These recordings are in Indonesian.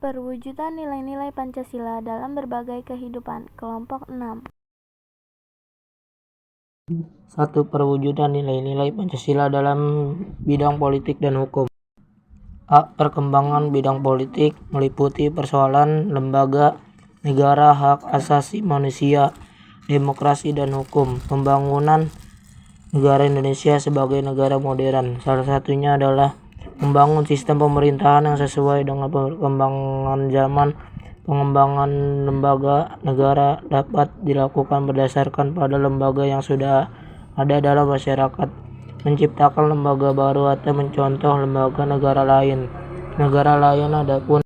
Perwujudan nilai-nilai Pancasila dalam berbagai kehidupan. Kelompok 6. 1. Perwujudan nilai-nilai Pancasila dalam bidang politik dan hukum. A. Perkembangan bidang politik meliputi persoalan lembaga negara, hak asasi manusia, demokrasi dan hukum. Pembangunan negara Indonesia sebagai negara modern. Salah satunya adalah membangun sistem pemerintahan yang sesuai dengan perkembangan zaman. Pengembangan lembaga negara dapat dilakukan berdasarkan pada lembaga yang sudah ada dalam masyarakat. Menciptakan lembaga baru atau mencontoh lembaga negara lain. Adapun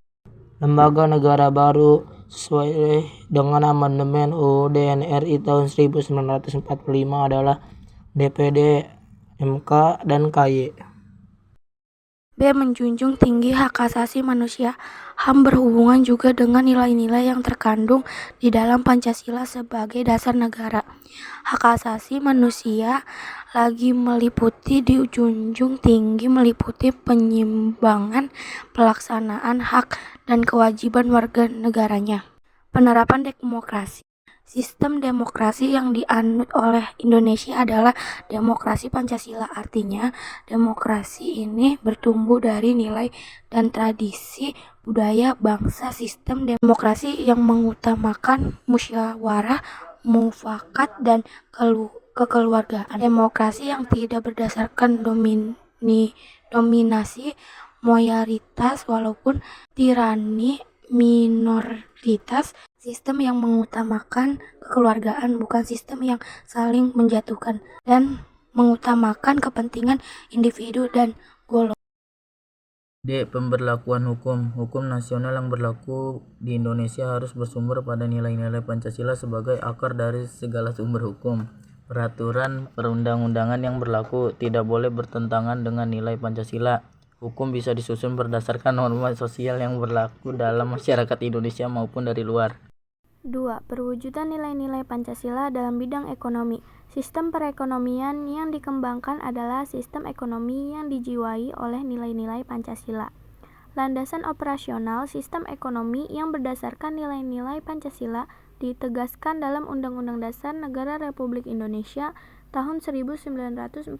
lembaga negara baru sesuai dengan amandemen UUD NRI tahun 1945 adalah DPD, MK, dan KY. B. Menjunjung tinggi hak asasi manusia. HAM berhubungan juga dengan nilai-nilai yang terkandung di dalam Pancasila sebagai dasar negara. Hak asasi manusia lagi dijunjung tinggi meliputi penyimbangan pelaksanaan hak dan kewajiban warga negaranya. Penerapan demokrasi. Sistem demokrasi yang dianut oleh Indonesia adalah demokrasi Pancasila. Artinya, demokrasi ini bertumbuh dari nilai dan tradisi budaya bangsa. Sistem demokrasi yang mengutamakan musyawarah, mufakat, dan kekeluargaan. Demokrasi yang tidak berdasarkan dominasi mayoritas walaupun tirani minoritas. Sistem yang mengutamakan kekeluargaan, bukan sistem yang saling menjatuhkan dan mengutamakan kepentingan individu dan golongan. D. Pemberlakuan hukum. Hukum nasional yang berlaku di Indonesia harus bersumber pada nilai-nilai Pancasila sebagai akar dari segala sumber hukum. Peraturan perundang-undangan yang berlaku tidak boleh bertentangan dengan nilai Pancasila. Hukum bisa disusun berdasarkan norma sosial yang berlaku dalam masyarakat Indonesia maupun dari luar. 2. Perwujudan nilai-nilai Pancasila dalam bidang ekonomi. Sistem perekonomian yang dikembangkan adalah sistem ekonomi yang dijiwai oleh nilai-nilai Pancasila. Landasan operasional sistem ekonomi yang berdasarkan nilai-nilai Pancasila ditegaskan dalam Undang-Undang Dasar Negara Republik Indonesia tahun 1945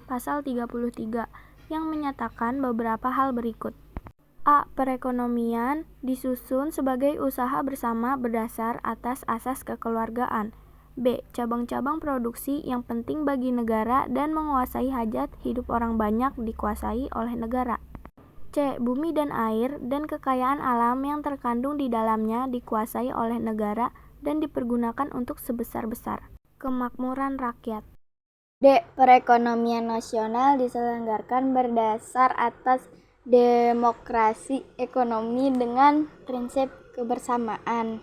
pasal 33 yang menyatakan beberapa hal berikut. A. Perekonomian disusun sebagai usaha bersama berdasar atas asas kekeluargaan. B. Cabang-cabang produksi yang penting bagi negara dan menguasai hajat hidup orang banyak dikuasai oleh negara. C. Bumi dan air dan kekayaan alam yang terkandung di dalamnya dikuasai oleh negara dan dipergunakan untuk sebesar-besar kemakmuran rakyat. D. Perekonomian nasional diselenggarakan berdasar atas demokrasi ekonomi dengan prinsip kebersamaan,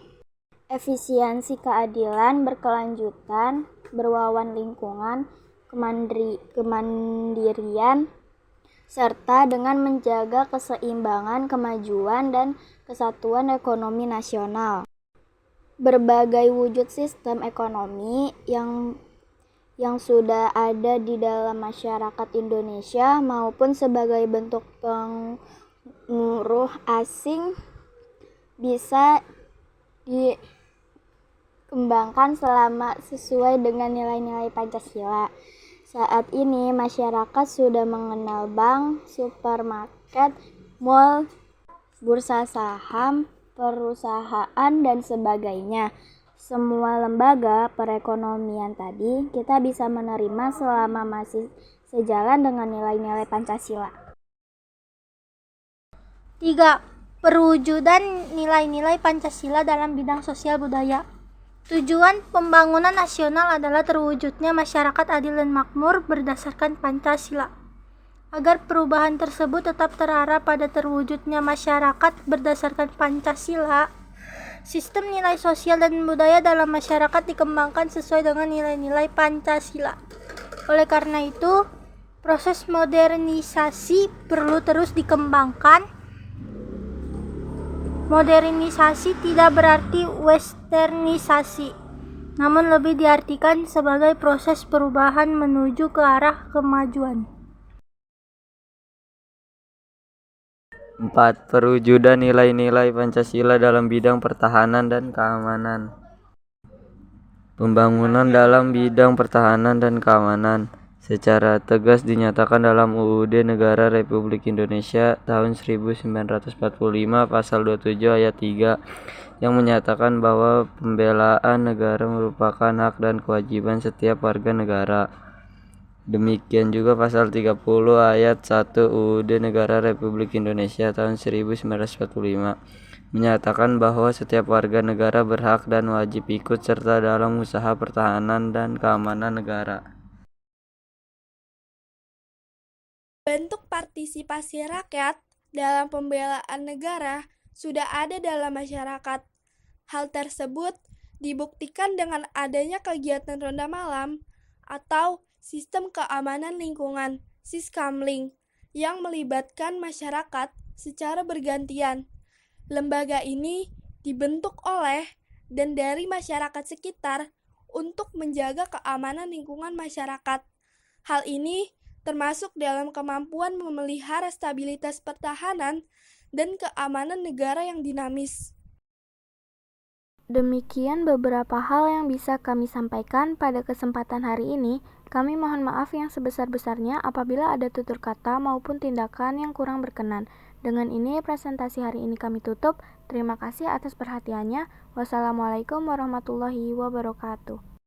efisiensi, keadilan, berkelanjutan, berwawasan lingkungan, kemandirian, serta dengan menjaga keseimbangan, kemajuan, dan kesatuan ekonomi nasional. Berbagai wujud sistem ekonomi yang sudah ada di dalam masyarakat Indonesia maupun sebagai bentuk pengaruh asing bisa dikembangkan selama sesuai dengan nilai-nilai Pancasila. Saat ini masyarakat sudah mengenal bank, supermarket, mal, bursa saham, perusahaan, dan sebagainya. Semua lembaga perekonomian tadi kita bisa menerima selama masih sejalan dengan nilai-nilai Pancasila. 3. Perwujudan nilai-nilai Pancasila dalam bidang sosial budaya. Tujuan pembangunan nasional adalah terwujudnya masyarakat adil dan makmur berdasarkan Pancasila. Agar perubahan tersebut tetap terarah pada terwujudnya masyarakat berdasarkan Pancasila, sistem nilai sosial dan budaya dalam masyarakat dikembangkan sesuai dengan nilai-nilai Pancasila. Oleh karena itu, proses modernisasi perlu terus dikembangkan. Modernisasi tidak berarti westernisasi, namun lebih diartikan sebagai proses perubahan menuju ke arah kemajuan. 4. Perwujudan nilai-nilai Pancasila dalam bidang pertahanan dan keamanan. Pembangunan dalam bidang pertahanan dan keamanan secara tegas dinyatakan dalam UUD Negara Republik Indonesia tahun 1945 pasal 27 ayat 3 yang menyatakan bahwa pembelaan negara merupakan hak dan kewajiban setiap warga negara. Demikian juga pasal 30 ayat 1 UUD Negara Republik Indonesia tahun 1945 menyatakan bahwa setiap warga negara berhak dan wajib ikut serta dalam usaha pertahanan dan keamanan negara. Bentuk partisipasi rakyat dalam pembelaan negara sudah ada dalam masyarakat. Hal tersebut dibuktikan dengan adanya kegiatan ronda malam atau sistem keamanan lingkungan (Siskamling) yang melibatkan masyarakat secara bergantian. Lembaga ini dibentuk oleh dan dari masyarakat sekitar untuk menjaga keamanan lingkungan masyarakat. Hal ini termasuk dalam kemampuan memelihara stabilitas pertahanan dan keamanan negara yang dinamis. Demikian beberapa hal yang bisa kami sampaikan pada kesempatan hari ini. Kami mohon maaf yang sebesar-besarnya apabila ada tutur kata maupun tindakan yang kurang berkenan. Dengan ini presentasi hari ini kami tutup. Terima kasih atas perhatiannya. Wassalamualaikum warahmatullahi wabarakatuh.